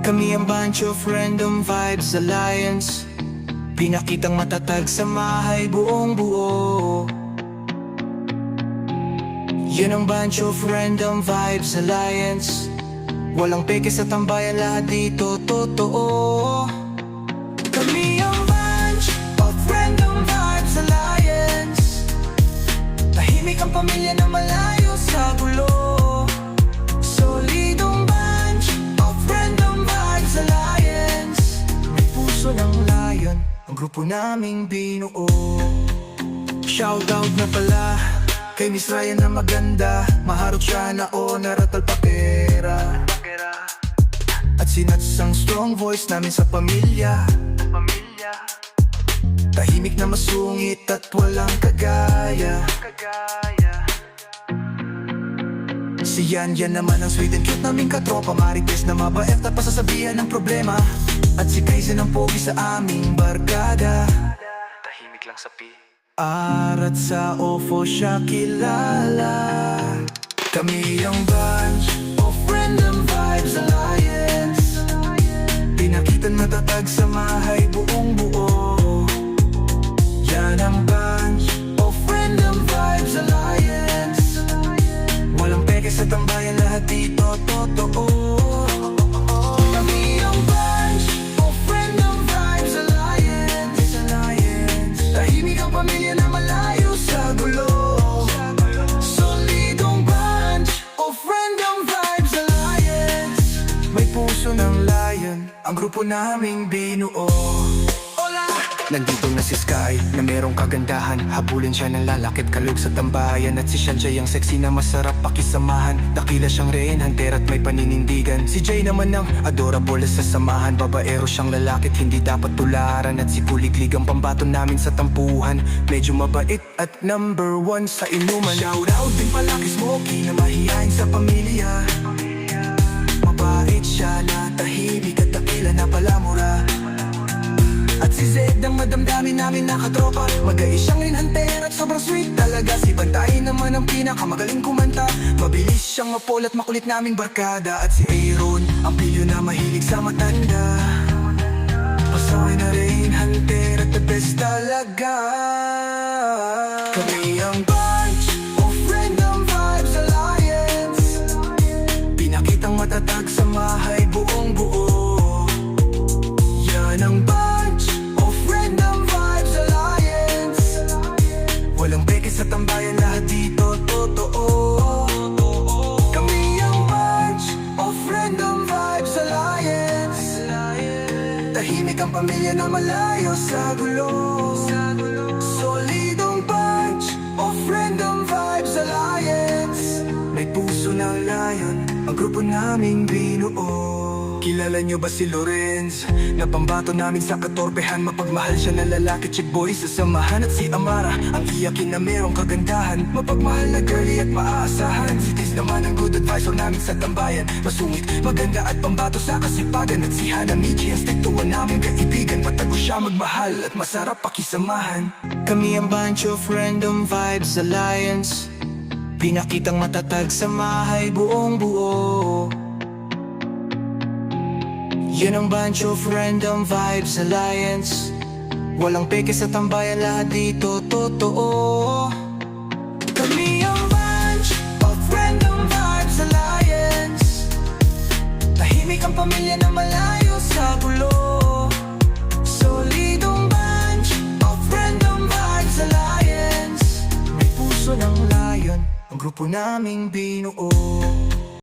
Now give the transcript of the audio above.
Kami ang bunch of random vibes alliance, pinakitang matatag sa mahay buong buo. Yan ang bunch of random vibes alliance, walang peke sa tambayan, lahat dito totoo. Kami ang bunch of random vibes alliance, tahimik ang pamilya na malayo sa gulo. Solidong bunch of random vibes alliance, may puso ng layon, ang grupo naming binuo. Shoutout na pala kay Miss Ryan na maganda, maharot siya na honor at alpakera. At sinats ang strong voice namin sa pamilya, tahimik na masungit at walang kagaya. Si Yan naman ang sweet and cute naming katropa, marites na mabait at pasasabihan ng problema. At si Kaizen ang pogi sa aming barkada, tahimik lang sa Arat sa OFO siya kilala. Kami ang bunch of random vibes alliance, pinakitan matatag sa mahay buong buo. Yan ang bunch of random vibes alliance, walang peke sa tambayan, lahat dito totoo. Kami ang bunch of random vibes alliance, tahimik ang pamilya na malayo sa gulo. Solidong bunch of random vibes alliance, may puso ng layon, ang grupo naming binuo. Nandito na si Sky na merong kagandahan, habulin siya ng lalakit kalog sa tambayan. At si Shanjay ang sexy na masarap pakisamahan, dakila siyang Rain Hunter at may paninindigan. Si Jay naman ang adorable sa samahan, babaero siyang lalakit hindi dapat tularan. At si Kuliglig ang pambato namin sa tampuhan, medyo mabait at number 1 sa inuman. Shoutout din pala kay Smokey na mahihain sa pamilya, mabait siya na tahimik at dakila na palamura. At si Zed ang madamdamin namin na katropa, magais siyang Rain Hunter at sobrang sweet talaga. Si Bantay naman ang pinakamagaling kumanta, mabilis siyang mapol at makulit naming barkada. At si Aaron ang pilyo na mahilig sa matanda, pasaway na Rain Hunter at the best talaga. Kami ang bunch of random vibes alliance, pinakitang matatag sa mahay buong buo. Yan ang walang peke sa tambayan, lahat dito totoo. Kami ang bunch of random vibes alliance, tahimik ang pamilya na malayo sa gulo. Solidong bunch of random vibes alliance, may puso ng layon, ang grupo naming binuo. Kilala nyo ba si Lorenz, na pambato namin sa katorpehan? Mapagmahal siya na lalaki, chick boy sa samahan. At si Amara, ang iyakin na merong kagandahan, mapagmahal na girly at maaasahan. Si Tiz naman ang good advisor namin sa tambayan, masungit, maganda at pambato sa kasipagan. At si Hana Michi ang stektuan namin kaibigan, patago siya magmahal at masarap pakisamahan. Kami ang bunch of random vibes alliance, pinakitang matatag sa mahay buong buo. Yan ang bunch of random vibes alliance, walang peke sa tambayan, lahat dito totoo. Kami ang bunch of random vibes alliance, tahimik ang pamilya na malayo sa gulo. Solidong bunch of random vibes alliance, may puso ng layon, ang grupo naming binuo.